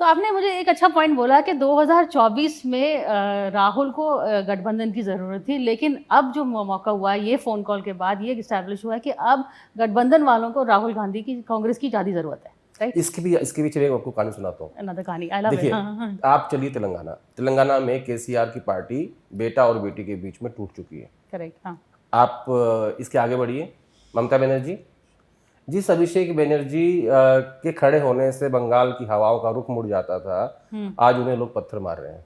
तो आपने मुझे एक अच्छा पॉइंट बोला कि 2024 में राहुल को गठबंधन की ज़रूरत थी, लेकिन अब जो मौका हुआ ये फ़ोन कॉल के बाद ये इस्टेब्लिश हुआ है कि अब गठबंधन वालों को राहुल गांधी की कांग्रेस की ज़्यादा ज़रूरत है, राइट? इसके भी चलिए आपको कहानी सुनाता हूँ। अनदर कहानी, आई लव इट। देखिए, हाँ। आप चलिए तेलंगाना में केसीआर की पार्टी बेटा और बेटी के बीच में टूट चुकी है। करेक्ट, हाँ। आप इसके आगे बढ़िए, ममता बनर्जी, जिस अभिषेक बनर्जी के खड़े होने से बंगाल की हवाओं का रुख मुड़ जाता था, आज उन्हें लोग पत्थर मार रहे हैं,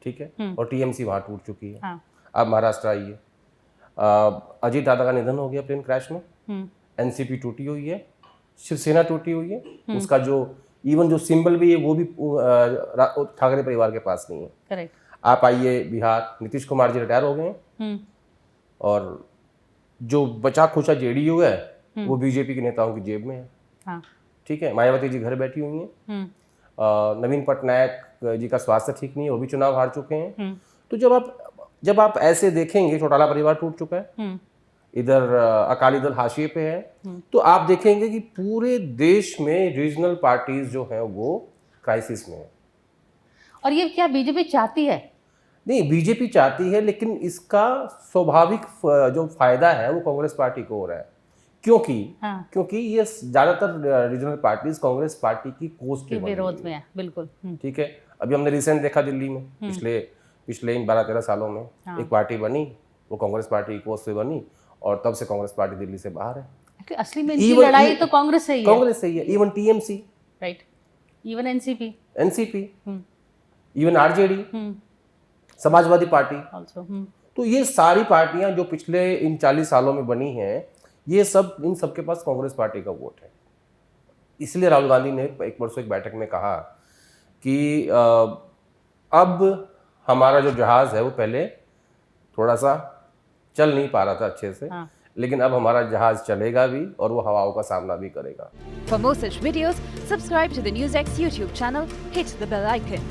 ठीक है, और टीएमसी वहां टूट चुकी है। हाँ। आप महाराष्ट्र आइए, अजीत दादा का निधन हो गया प्लेन क्रैश में, एनसीपी टूटी हुई है, शिवसेना टूटी हुई है, उसका जो इवन जो सिंबल भी है वो भी ठाकरे परिवार के पास नहीं है। करेक्ट। आप आइए बिहार, नीतीश कुमार जी रिटायर हो गए हैं, और जो बचा खुचा जेडीयू है वो बीजेपी के नेताओं की जेब में है। हाँ। ठीक है, मायावती जी घर बैठी हुई हैं, नवीन पटनायक जी का स्वास्थ्य ठीक नहीं है, वो भी चुनाव हार चुके हैं। तो जब आप ऐसे देखेंगे, चौटाला परिवार टूट चुका है, इधर अकाली दल हाशिए पे है, तो आप देखेंगे कि पूरे देश में रीजनल पार्टीज जो हैं वो क्राइसिस में है। और ये क्या बीजेपी चाहती है? नहीं, बीजेपी चाहती है, लेकिन इसका स्वाभाविक जो फायदा है वो कांग्रेस पार्टी को हो रहा है। क्योंकि ये ज्यादातर रीजनल पार्टीज कांग्रेस पार्टी की कोस के विरोध में है, बिल्कुल। ठीक है, अभी हमने रिसेंट देखा दिल्ली में, पिछले इन 12-13 सालों में एक पार्टी बनी, वो कांग्रेस पार्टी की कोस से बनी, और तब से कांग्रेस पार्टी दिल्ली से बाहर है। असली में इनकी लड़ाई तो कांग्रेस से ही है। Even TMC, right, even NCP, even RJD, Samajwadi party also. तो ये सारी पार्टियां जो पिछले इन 40 सालों में बनी हैं, ये सब इन सबके पास कांग्रेस पार्टी का वोट है। इसलिए राहुल गांधी ने एक परसों एक बैठक में कहा कि अब हमारा जो जहाज है वो पहले थोड़ा सा चल नहीं पा रहा था अच्छे से, लेकिन अब हमारा जहाज चलेगा भी और वो हवाओं का सामना भी करेगा। For more such videos, subscribe to the NewsX YouTube channel, hit the bell icon.